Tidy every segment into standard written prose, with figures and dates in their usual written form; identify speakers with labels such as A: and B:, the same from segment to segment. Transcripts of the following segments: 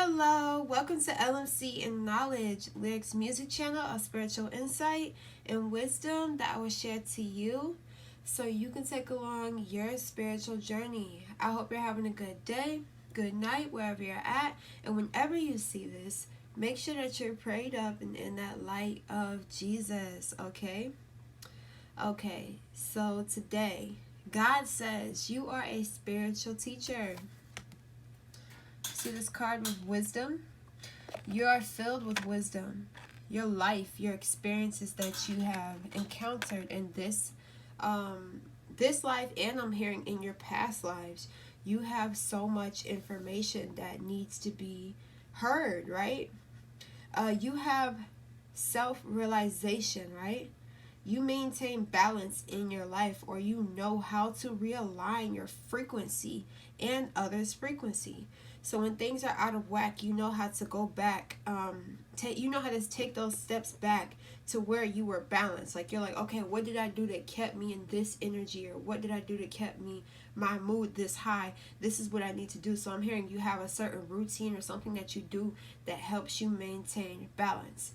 A: Hello, welcome to LMC and Knowledge, Lyrics Music Channel, a spiritual insight and wisdom that I will share to you so you can take along your spiritual journey. I hope you're having a good day, good night, wherever you're at, and whenever you see this, make sure that you're prayed up and in that light of Jesus, okay? Okay, so today, God says you are a spiritual teacher. See this card with wisdom? You are filled with wisdom. Your life, your experiences that you have encountered in this life, and I'm hearing in your past lives, you have so much information that needs to be heard, right? You have self-realization, right? You maintain balance in your life, or you know how to realign your frequency and others' frequency. So when things are out of whack, you know how to go back. You know how to take those steps back to where you were balanced. Like you're like, okay, what did I do that kept me in this energy, or what did I do that kept me my mood this high? This is what I need to do. So I'm hearing you have a certain routine or something that you do that helps you maintain balance.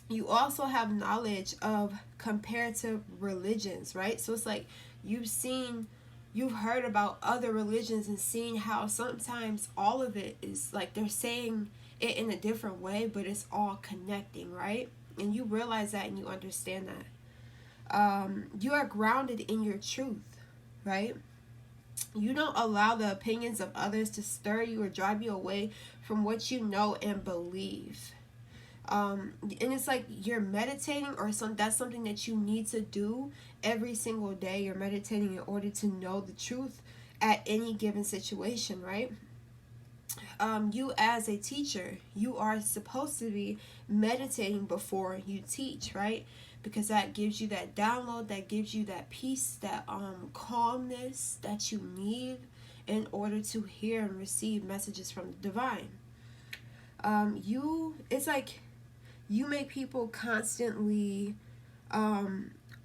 A: You also have knowledge of comparative religions, right? So it's like you've heard about other religions and seen how sometimes all of it is like they're saying it in a different way, but it's all connecting, right? And you realize that and you understand that. You are grounded in your truth, right? You don't allow the opinions of others to stir you or drive you away from what you know and believe. And it's like you're meditating, or that's something that you need to do every single day. You're meditating in order to know the truth at any given situation, right? You as a teacher, you are supposed to be meditating before you teach, right? Because that gives you that download, that gives you that peace, that calmness that you need in order to hear and receive messages from the divine. It's like you make people constantly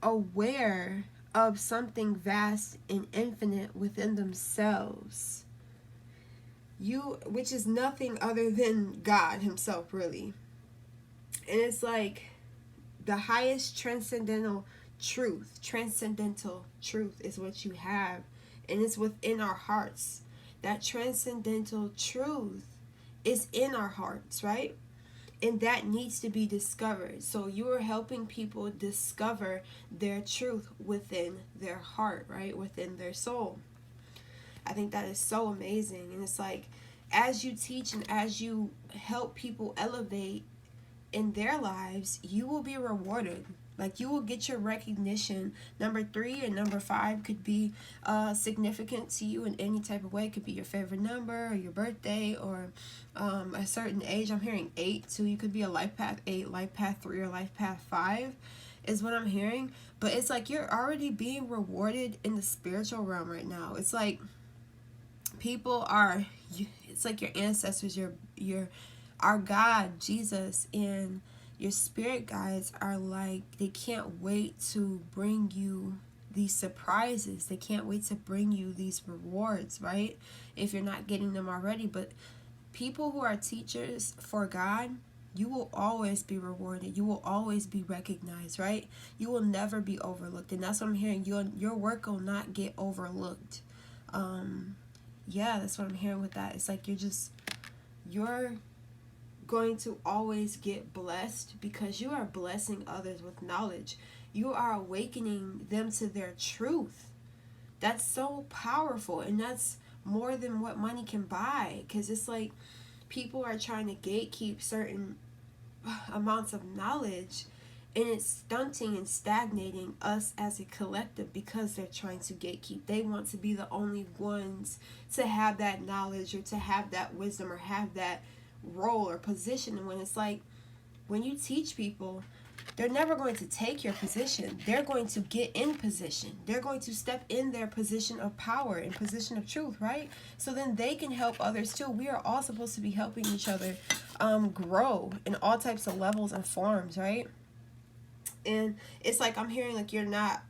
A: aware of something vast and infinite within themselves. Which is nothing other than God himself, really. And it's like the highest transcendental truth is what you have, and it's within our hearts. That transcendental truth is in our hearts, right? And that needs to be discovered. So you are helping people discover their truth within their heart, right? Within their soul. I think that is so amazing. And it's like, as you teach and as you help people elevate in their lives, you will be rewarded. Like, you will get your recognition. Number 3 and number 5 could be significant to you in any type of way. It could be your favorite number, or your birthday, or a certain age. I'm hearing 8, so you could be a life path 8, life path 3, or life path 5 is what I'm hearing. But it's like you're already being rewarded in the spiritual realm right now. It's like it's like your ancestors, our God, Jesus, and your spirit guides are like, they can't wait to bring you these surprises. They can't wait to bring you these rewards, right? If you're not getting them already. But people who are teachers for God, you will always be rewarded. You will always be recognized, right? You will never be overlooked. And that's what I'm hearing. Your work will not get overlooked. Yeah, that's what I'm hearing with that. It's like you're going to always get blessed because you are blessing others with knowledge. You are awakening them to their truth. That's so powerful, and that's more than what money can buy, because it's like people are trying to gatekeep certain amounts of knowledge, and it's stunting and stagnating us as a collective because they're trying to gatekeep. They want to be the only ones to have that knowledge, or to have that wisdom, or have that role or position. And when it's like, when you teach people, they're never going to take your position. They're going to get in position. They're going to step in their position of power, in position of truth, right? So then they can help others too. We are all supposed to be helping each other grow in all types of levels and forms, right? And it's like I'm hearing like you're not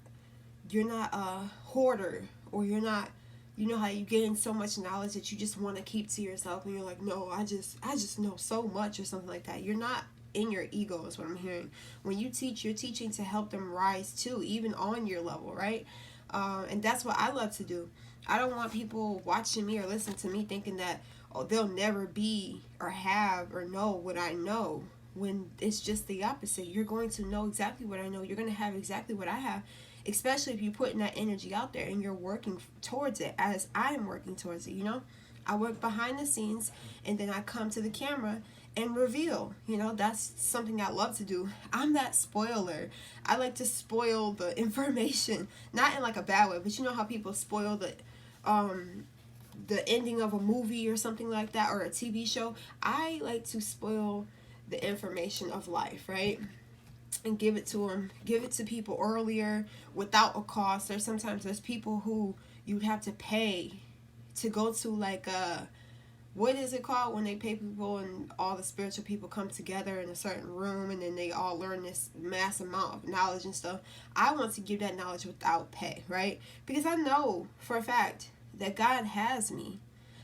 A: a hoarder, or you're not You know how you gain so much knowledge that you just want to keep to yourself, and you're like, no, I just know so much, or something like that. You're not in your ego, is what I'm hearing. When you teach, you're teaching to help them rise too, even on your level, right? And that's what I love to do. I don't want people watching me or listening to me thinking that, oh, they'll never be or have or know what I know, when it's just the opposite. You're going to know exactly what I know. You're going to have exactly what I have, especially if you're putting that energy out there and you're working towards it as I am working towards it, you know? I work behind the scenes, and then I come to the camera and reveal. You know, that's something I love to do. I'm that spoiler. I like to spoil the information, not in like a bad way, but you know how people spoil the ending of a movie or something like that, or a TV show. I like to spoil the information of life, right? And give it to them, give it to people earlier without a cost. Or sometimes there's people who you'd have to pay to go to, like, what is it called when they pay people and all the spiritual people come together in a certain room, and then they all learn this mass amount of knowledge and stuff. I want to give that knowledge without pay, right? Because I know for a fact that God has me.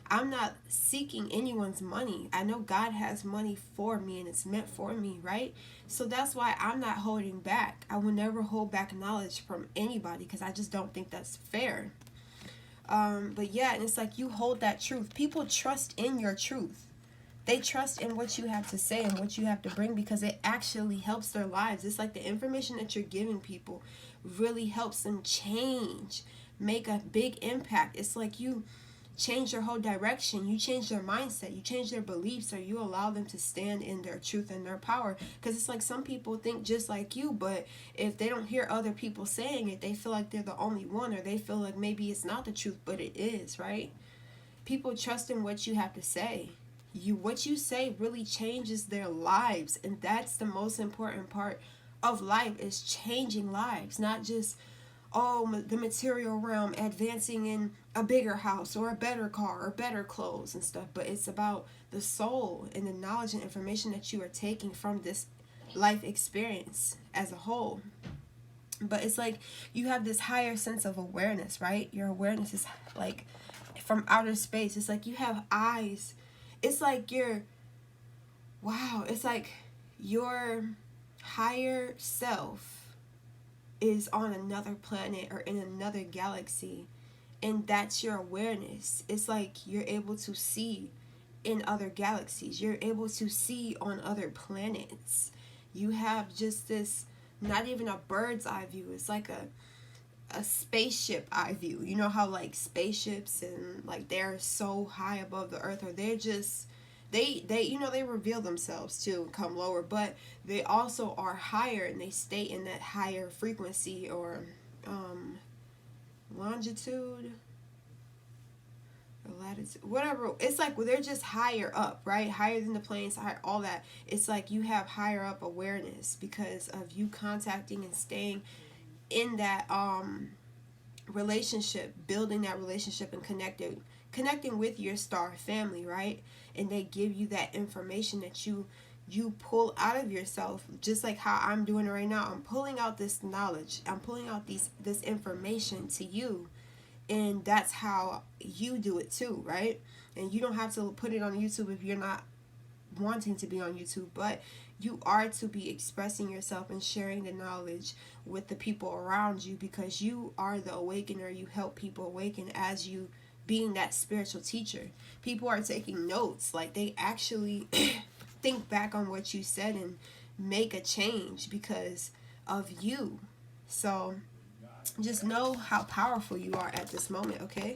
A: I'm not seeking anyone's money. I know God has money for me, and it's meant for me, right? So that's why I'm not holding back. I will never hold back knowledge from anybody, because I just don't think that's fair. But yeah, and it's like you hold that truth. People trust in your truth. They trust in what you have to say and what you have to bring, because it actually helps their lives. It's like the information that you're giving people really helps them change, make a big impact. It's like you change their whole direction. You change their mindset. You change their beliefs, or you allow them to stand in their truth and their power. Because it's like some people think just like you, but if they don't hear other people saying it, they feel like they're the only one, or they feel like maybe it's not the truth, but it is, right? People trust in what you have to say. What you say really changes their lives, and that's the most important part of life, is changing lives, not just the material realm, advancing in a bigger house or a better car or better clothes and stuff, but it's about the soul and the knowledge and information that you are taking from this life experience as a whole. But it's like you have this higher sense of awareness, right? Your awareness is like from outer space. It's like you have eyes. It's like it's like your higher self is on another planet or in another galaxy, and that's your awareness. It's like you're able to see in other galaxies, you're able to see on other planets. You have just this, not even a bird's eye view, it's like a spaceship eye view. You know how like spaceships and like they're so high above the earth, or they're just they you know, they reveal themselves too and come lower, but they also are higher, and they stay in that higher frequency, or longitude or latitude, whatever. It's like, well, they're just higher up, right? Higher than the planes, higher, all that. It's like you have higher up awareness because of you contacting and staying in that relationship, building that relationship, and connecting with your star family, right? And they give you that information that you pull out of yourself, just like how I'm doing it right now. I'm pulling out this knowledge, I'm pulling out this information to you, and that's how you do it too, right? And you don't have to put it on YouTube if you're not wanting to be on YouTube, but you are to be expressing yourself and sharing the knowledge with the people around you, because you are the awakener. You help people awaken as you being that spiritual teacher. People are taking notes, like they actually think back on what you said and make a change because of you. So just know how powerful you are at this moment, okay?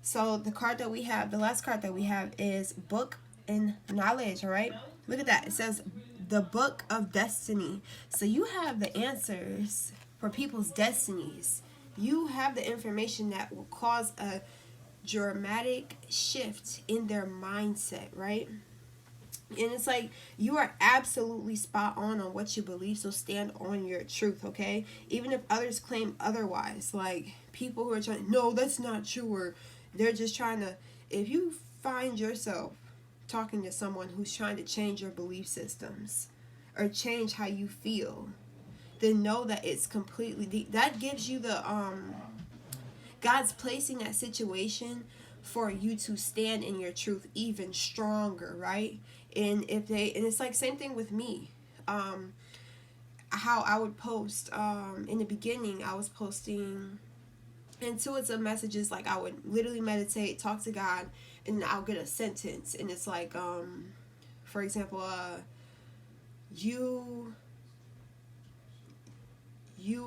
A: So the last card that we have is Book and Knowledge, all right? Look at that. It says the Book of Destiny. So you have the answers for people's destinies. You have the information that will cause a dramatic shift in their mindset, right? And it's like you are absolutely spot on what you believe, so stand on your truth, okay? Even if others claim otherwise, like people who are trying, no, that's not true, or they're just trying to, if you find yourself talking to someone who's trying to change your belief systems or change how you feel, then know that it's completely, that gives you the God's placing that situation for you to stand in your truth even stronger, right? And it's like same thing with me. How I would post in the beginning, I was posting intuitive messages, like I would literally meditate, talk to God, and I'll get a sentence, and it's like for example, you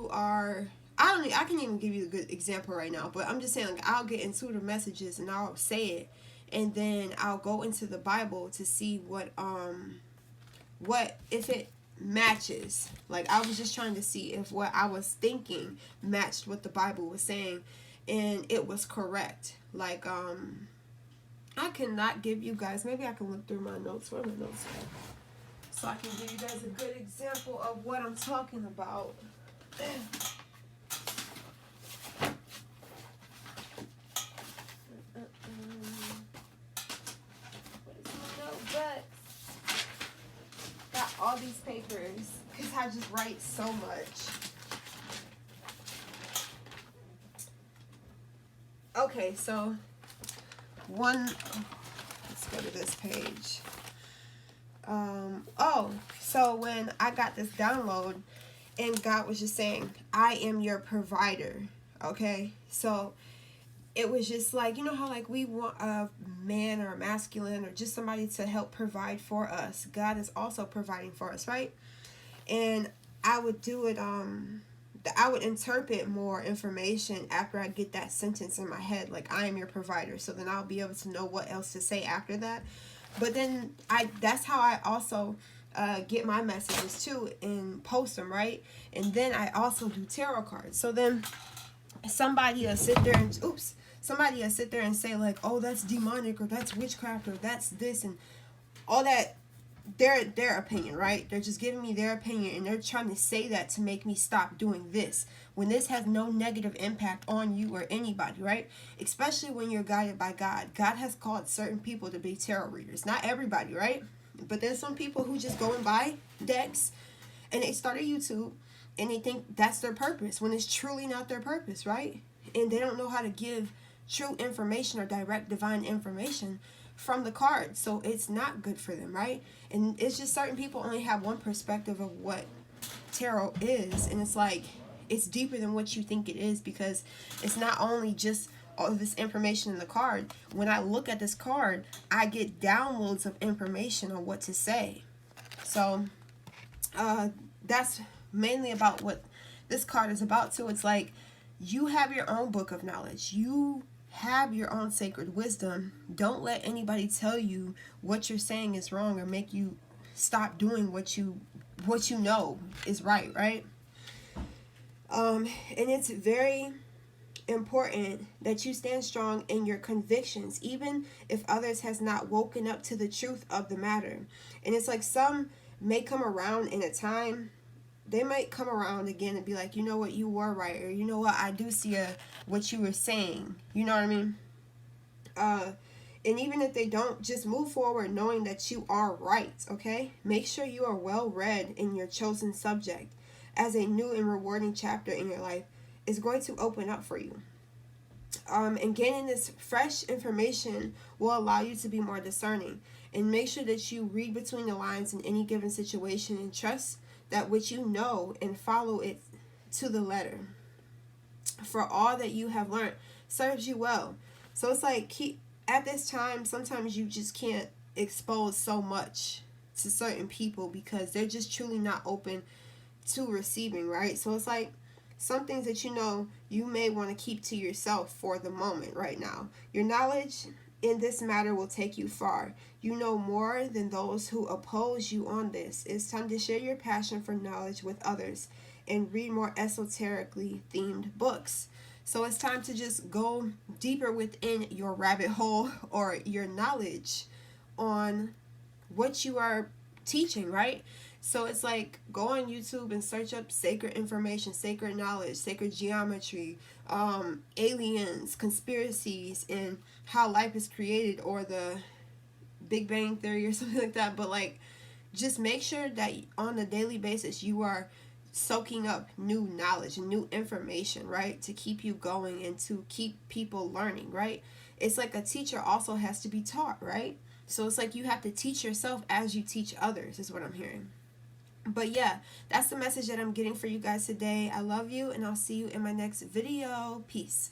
A: are, I can even give you a good example right now, but I'm just saying, like, I'll get intuitive messages and I'll say it, and then I'll go into the Bible to see what if it matches. Like, I was just trying to see if what I was thinking matched what the Bible was saying, and it was correct. Like, I cannot give you guys, maybe I can look through my notes. Where are my notes at? So I can give you guys a good example of what I'm talking about. Got all these papers because I just write so much. Okay, so let's go to this page. So when I got this download, and God was just saying, I am your provider. Okay, so it was just like, you know how like we want a man or a masculine or just somebody to help provide for us. God is also providing for us, right? And I would do it, I would interpret more information after I get that sentence in my head, like, I am your provider. So then I'll be able to know what else to say after that. But then that's how I also get my messages too and post them, right? And then I also do tarot cards. So then somebody will sit there and say like, oh, that's demonic, or that's witchcraft, or that's this, and all that. Their opinion, right? They're just giving me their opinion, and they're trying to say that to make me stop doing this, when this has no negative impact on you or anybody, right? Especially when you're guided by God. God has called certain people to be tarot readers. Not everybody, right? But there's some people who just go and buy decks, and they start a YouTube, and they think that's their purpose, when it's truly not their purpose, right? And they don't know how to give true information or direct divine information from the cards, so it's not good for them, right? And it's just certain people only have one perspective of what tarot is, and it's like, it's deeper than what you think it is, because it's not only just all of this information in the card. When I look at this card, I get downloads of information on what to say. So that's mainly about what this card is about too. It's like, you have your own book of knowledge, you have your own sacred wisdom. Don't let anybody tell you what you're saying is wrong, or make you stop doing what you know is right? And it's very important that you stand strong in your convictions, even if others has not woken up to the truth of the matter. And it's like, some may come around in a time, they might come around again and be like, you know what, you were right, or you know what, I do see what you were saying. You know what I mean? And even if they don't, just move forward knowing that you are right, okay? Make sure you are well read in your chosen subject, as a new and rewarding chapter in your life is going to open up for you. And gaining this fresh information will allow you to be more discerning. And make sure that you read between the lines in any given situation, and trust that which you know and follow it to the letter. For all that you have learned serves you well. So it's like, at this time, sometimes you just can't expose so much to certain people, because they're just truly not open to receiving, right? So it's like, some things that you know, you may want to keep to yourself for the moment right now. Your knowledge in this matter will take you far. You know more than those who oppose you on this. It's time to share your passion for knowledge with others and read more esoterically themed books. So it's time to just go deeper within your rabbit hole, or your knowledge on what you are teaching, right? So it's like, go on YouTube and search up sacred information, sacred knowledge, sacred geometry, aliens, conspiracies, and how life is created, or the Big Bang Theory or something like that. But like, just make sure that on a daily basis you are soaking up new knowledge and new information, right? To keep you going and to keep people learning, right? It's like a teacher also has to be taught, right? So it's like you have to teach yourself as you teach others, is what I'm hearing. But yeah, that's the message that I'm getting for you guys today. I love you, and I'll see you in my next video. Peace.